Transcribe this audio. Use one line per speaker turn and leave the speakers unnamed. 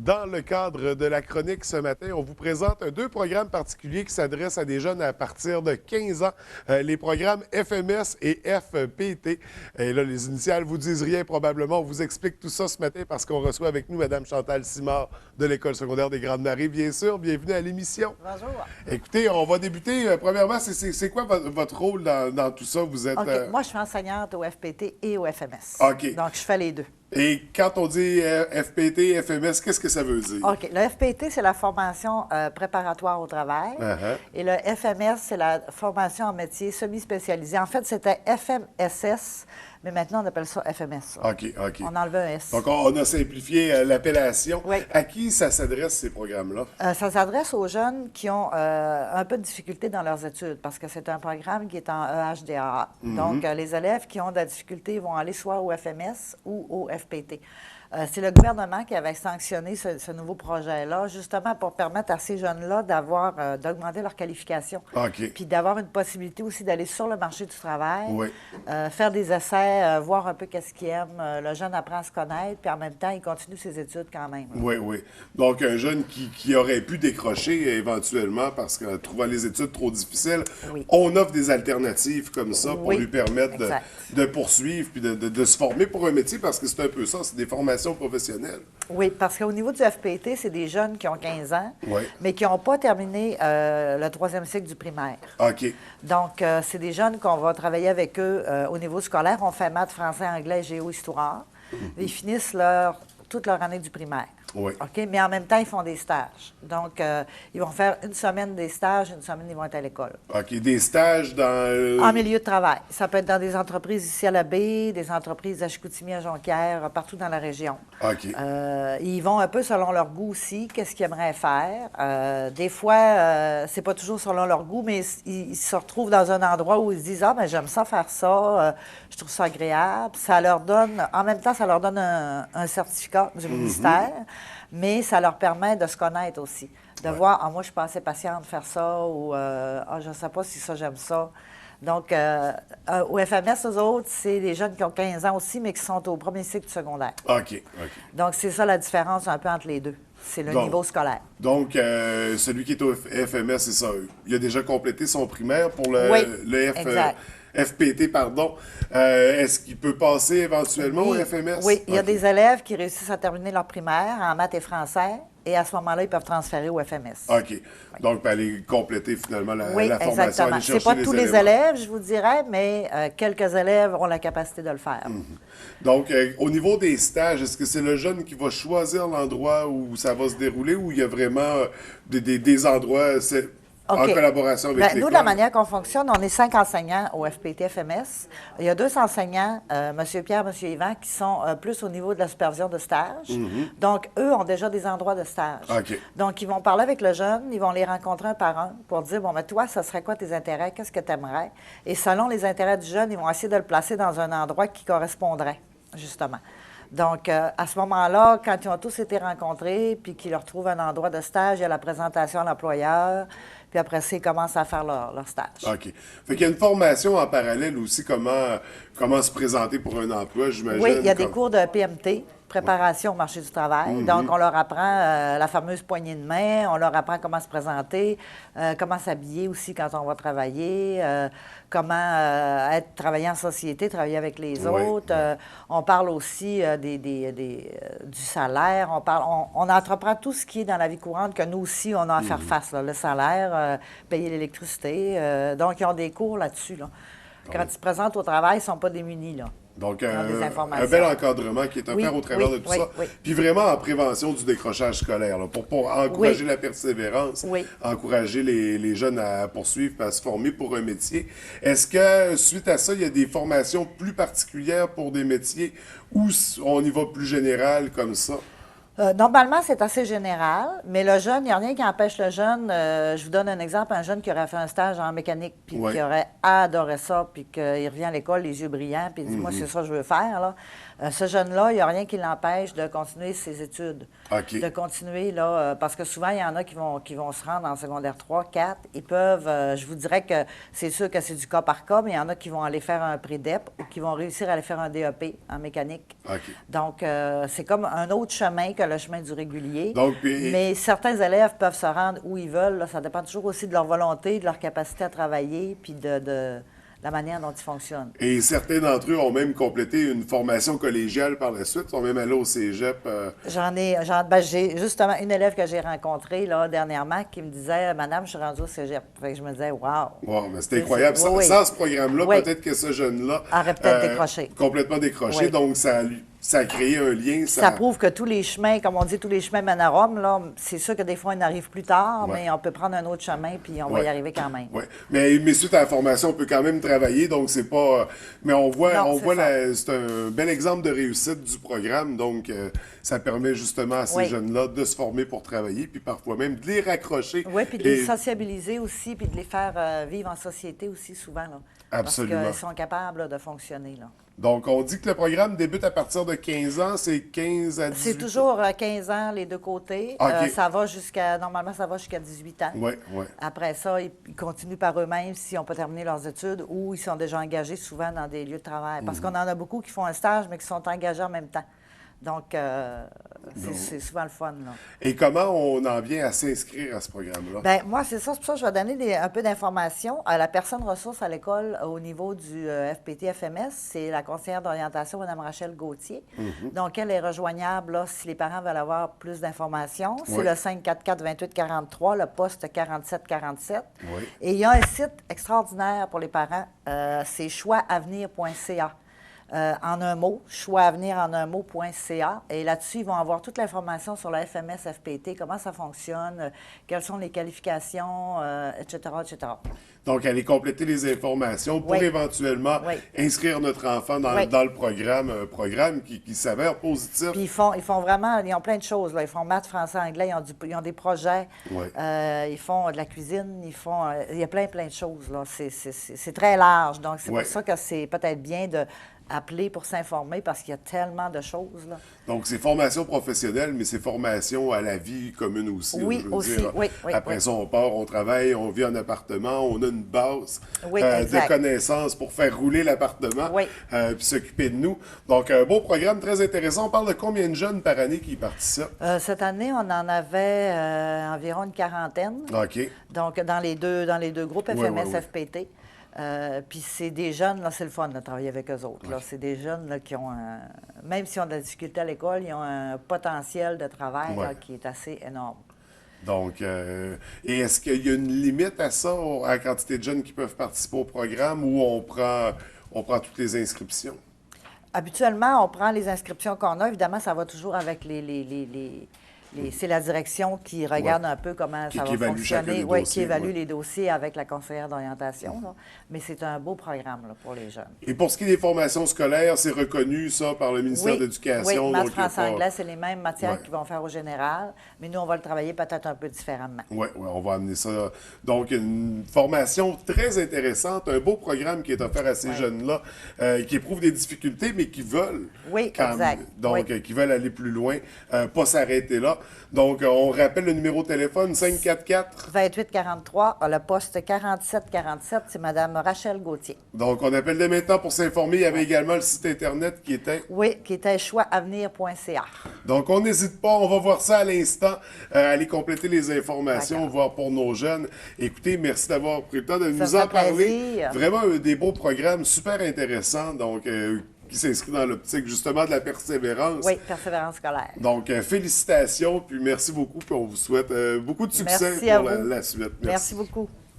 Dans le cadre de la chronique ce matin, on vous présente deux programmes particuliers qui s'adressent à des jeunes à partir de 15 ans. Les programmes FMS et FPT. Et là, les initiales vous disent rien probablement. On vous explique tout ça ce matin parce qu'on reçoit avec nous Mme Chantal Simard de l'École secondaire des Grandes Marais. Bien sûr, bienvenue à l'émission.
Bonjour.
Écoutez, on va débuter. Premièrement, c'est quoi votre rôle dans tout ça? Vous êtes...
Moi, je suis enseignante au FPT et au FMS.
OK.
Donc, je fais les deux.
Et quand on dit FPT, FMS, qu'est-ce que ça veut dire?
OK. Le FPT, c'est la formation préparatoire au travail. Et le FMS, c'est la formation en métier semi-spécialisé. En fait, c'était FMSS, mais maintenant, on appelle ça FMS.
OK.
On a enlevé un S.
Donc, on a simplifié l'appellation.
Oui.
À qui ça s'adresse, ces programmes-là?
Ça s'adresse aux jeunes qui ont un peu de difficulté dans leurs études, parce que c'est un programme qui est en EHDA. Donc, les élèves qui ont de la difficulté vont aller soit au FMS ou au FPT. C'est le gouvernement qui avait sanctionné ce nouveau projet-là, justement pour permettre à ces jeunes-là d'augmenter leur qualification.
OK.
Puis d'avoir une possibilité aussi d'aller sur le marché du travail,
Oui.
faire des essais, voir un peu qu'est-ce qu'ils aiment. Le jeune apprend à se connaître, puis en même temps, il continue ses études quand même.
Oui. Donc, un jeune qui aurait pu décrocher éventuellement parce que trouvant les études trop difficiles,
Oui.
on offre des alternatives comme ça pour
Oui,
lui permettre
exact.
de poursuivre puis de se former pour un métier parce que c'est un peu ça, c'est des formations professionnelles.
Oui, parce qu'au niveau du FPT, c'est des jeunes qui ont 15 ans,
Oui.
mais qui n'ont pas terminé le troisième cycle du primaire.
OK.
Donc, c'est des jeunes qu'on va travailler avec eux au niveau scolaire. On fait maths, français, anglais, géo, histoire. Ils finissent toute leur année du primaire.
Oui.
OK? Mais en même temps, ils font des stages. Donc, ils vont faire une semaine des stages, une semaine, ils vont être à l'école.
OK. Des stages dans...
En milieu de travail. Ça peut être dans des entreprises ici à la baie, des entreprises à Chicoutimi, à Jonquière, partout dans la région.
OK.
Ils vont un peu selon leur goût aussi, qu'est-ce qu'ils aimeraient faire. Des fois, c'est pas toujours selon leur goût, mais ils se retrouvent dans un endroit où ils se disent « Ah, ben j'aime ça faire ça, je trouve ça agréable. » Ça leur donne, en même temps, ça leur donne un certificat du ministère, mais ça leur permet de se connaître aussi. De voir « Ah, moi, je suis pas assez patiente de faire ça » ou « Ah, je ne sais pas si ça, j'aime ça. » Donc, au FMS, eux autres, c'est des jeunes qui ont 15 ans aussi, mais qui sont au premier cycle du secondaire.
OK.
Donc, c'est ça la différence un peu entre les deux. C'est le niveau scolaire.
Donc, celui qui est au FMS, c'est ça. Il a déjà complété son primaire pour
Oui,
le
exact.
FPT, pardon. Est-ce qu'il peut passer éventuellement au FMS?
Oui, il y a
OK.
des élèves qui réussissent à terminer leur primaire en maths et français, et à ce moment-là, ils peuvent transférer au FMS.
OK. Donc, aller compléter finalement la
Oui,
formation,
exactement.
aller
C'est
chercher
pas
les
tous les
éléments.
élèves, je vous dirais, mais quelques élèves ont la capacité de le faire.
Donc, au niveau des stages, est-ce que c'est le jeune qui va choisir l'endroit où ça va se dérouler ou il y a vraiment des endroits en
OK.
collaboration avec l'école?
Nous, de la manière qu'on fonctionne, on est 5 enseignants au FPT-FMS. Il y a 2 enseignants, M. Pierre, M. Yvan, qui sont plus au niveau de la supervision de stage. Donc, eux ont déjà des endroits de stage.
OK.
Donc, ils vont parler avec le jeune, ils vont les rencontrer un par un pour dire, bon, mais toi, ça serait quoi tes intérêts? Qu'est-ce que tu aimerais? Et selon les intérêts du jeune, ils vont essayer de le placer dans un endroit qui correspondrait, justement. Donc, à ce moment-là, quand ils ont tous été rencontrés, puis qu'ils leur trouvent un endroit de stage, il y a la présentation à l'employeur, puis après ça, ils commencent à faire leur stage.
OK. Fait qu'il y a une formation en parallèle aussi, comment se présenter pour un emploi, j'imagine.
Oui, il y a des cours de PMT, préparation au marché du travail. Donc, on leur apprend la fameuse poignée de main, on leur apprend comment se présenter, comment s'habiller aussi quand on va travailler, comment travailler en société, travailler avec les autres. On parle aussi du salaire. On entreprend tout ce qui est dans la vie courante que nous aussi, on a à faire face. Là. Le salaire, payer l'électricité. Donc, ils ont des cours là-dessus. Là. Quand ils se présentent au travail, ils ne sont pas démunis. Là.
Donc,
Ils ont des informations.
un bel encadrement qui est offert au travers de tout ça.
Oui.
Puis vraiment en prévention du décrochage scolaire, là, pour encourager la persévérance, encourager les jeunes à poursuivre et à se former pour un métier. Est-ce que, suite à ça, il y a des formations plus particulières pour des métiers ou on y va plus général comme ça?
Normalement, c'est assez général, mais le jeune, il n'y a rien qui empêche le jeune. Je vous donne un exemple, un jeune qui aurait fait un stage en mécanique, puis qui aurait adoré ça, puis qu'il revient à l'école les yeux brillants, puis il dit, moi, c'est ça que je veux faire, là. Ce jeune-là, il n'y a rien qui l'empêche de continuer ses études.
OK.
De continuer, là, parce que souvent, il y en a qui vont se rendre en secondaire 3, 4. Ils peuvent, je vous dirais que c'est sûr que c'est du cas par cas, mais il y en a qui vont aller faire un pré-DEP ou qui vont réussir à aller faire un DEP en mécanique.
OK.
Donc, c'est comme un autre chemin que le chemin du régulier.
Donc,
mais certains élèves peuvent se rendre où ils veulent. Là. Ça dépend toujours aussi de leur volonté, de leur capacité à travailler, puis de la manière dont ils fonctionnent.
Et certains d'entre eux ont même complété une formation collégiale par la suite, sont même allés au cégep.
J'ai justement une élève que j'ai rencontrée là, dernièrement qui me disait Madame, je suis rendue au cégep. Fait que je me disais Wow!
Wow, mais c'est incroyable.
Oui.
Sans ce programme-là,
Oui.
peut-être que ce jeune-là
aurait peut-être décroché.
Complètement décroché.
Oui.
Donc, ça a créé un lien.
Ça prouve que tous les chemins, comme on dit, tous les chemins mènent à Rome. Là, c'est sûr que des fois, on arrive plus tard,
Ouais.
mais on peut prendre un autre chemin puis on va y arriver quand même.
Oui, mais suite à la formation, on peut quand même travailler, donc c'est pas... mais on voit, c'est un bel exemple de réussite du programme, donc ça permet justement à ces jeunes-là de se former pour travailler, puis parfois même de les raccrocher.
Oui, puis de les sociabiliser aussi, puis de les faire vivre en société aussi souvent. Là,
absolument.
Parce qu'ils sont capables là, de fonctionner. Là.
Donc, on dit que le programme débute à partir de 15 ans, c'est 15 à 18
C'est toujours 15 ans, les deux côtés.
Okay.
Normalement, ça va jusqu'à 18 ans.
Oui.
Après ça, ils continuent par eux-mêmes s'ils n'ont pas terminé leurs études ou ils sont déjà engagés souvent dans des lieux de travail. Parce qu'on en a beaucoup qui font un stage, mais qui sont engagés en même temps. Donc, c'est souvent le fun. Là.
Et comment on en vient à s'inscrire à ce programme-là?
Bien, moi, c'est ça. C'est pour ça que je vais donner un peu d'informations. La personne ressource à l'école au niveau du FPT-FMS, c'est la conseillère d'orientation, Mme Rachel Gauthier. Donc, elle est rejoignable là, si les parents veulent avoir plus d'informations. C'est le 544-2843, le poste 4747.
Oui.
Et il y a un site extraordinaire pour les parents. C'est choixavenir.ca. En un mot, choixavenir en un mot.ca. Et là-dessus, ils vont avoir toute l'information sur la FMS FPT, comment ça fonctionne, quelles sont les qualifications, etc., etc.
Donc, aller compléter les informations pour éventuellement inscrire notre enfant dans le programme, un programme qui s'avère positif.
Puis ils font vraiment, ils ont plein de choses. Là. Ils font maths, français, anglais, ils ont des projets, ils font de la cuisine, il y a plein de choses. Là. C'est très large. Donc, c'est pour ça que c'est peut-être bien de appeler pour s'informer parce qu'il y a tellement de choses. Là.
Donc, c'est formation professionnelle, mais c'est formation à la vie commune aussi.
Oui, aussi. Oui,
après ça, on part, on travaille, on vit en appartement, on a une base
exact.
de connaissances pour faire rouler l'appartement puis s'occuper de nous. Donc, un beau programme très intéressant. On parle de combien de jeunes par année qui y participent?
Cette année, on en avait environ une quarantaine.
OK.
Donc, dans les deux groupes FMS, FPT. Puis c'est des jeunes, là, c'est le fun de travailler avec eux autres. Là. C'est des jeunes là, qui ont, même s'ils ont de la difficulté à l'école, ils ont un potentiel de travail là, qui est assez énorme.
Donc, et est-ce qu'il y a une limite à ça, à la quantité de jeunes qui peuvent participer au programme, ou on prend toutes les inscriptions?
Habituellement, on prend les inscriptions qu'on a. Évidemment, ça va toujours avec c'est la direction qui regarde un peu comment ça va fonctionner, qui évalue les dossiers avec la conseillère d'orientation. Là. Mais c'est un beau programme là, pour les jeunes.
Et pour ce qui est des formations scolaires, c'est reconnu, ça, par le ministère de l'Éducation?
Oui, maths, français, anglais, c'est les mêmes matières qu'ils vont faire au général, mais nous, on va le travailler peut-être un peu différemment.
Oui, on va amener ça. Donc, une formation très intéressante, un beau programme qui est offert à ces jeunes-là, qui éprouvent des difficultés, mais qui veulent.
Exact.
Donc, qui veulent aller plus loin, pas s'arrêter là. Donc, on rappelle le numéro de téléphone, 544...
2843, le poste 4747, c'est Mme Rachel Gauthier.
Donc, on appelle dès maintenant pour s'informer. Il y avait également le site Internet qui était...
Oui, qui était choixavenir.ca.
Donc, on n'hésite pas, on va voir ça à l'instant, aller compléter les informations, voir pour nos jeunes. Écoutez, merci d'avoir pris le temps de nous en parler. Vraiment, des beaux programmes super intéressants, donc... qui s'inscrit dans l'optique, justement, de la persévérance.
Oui, persévérance scolaire.
Donc, félicitations, puis merci beaucoup, puis on vous souhaite beaucoup de succès pour la suite.
Merci beaucoup.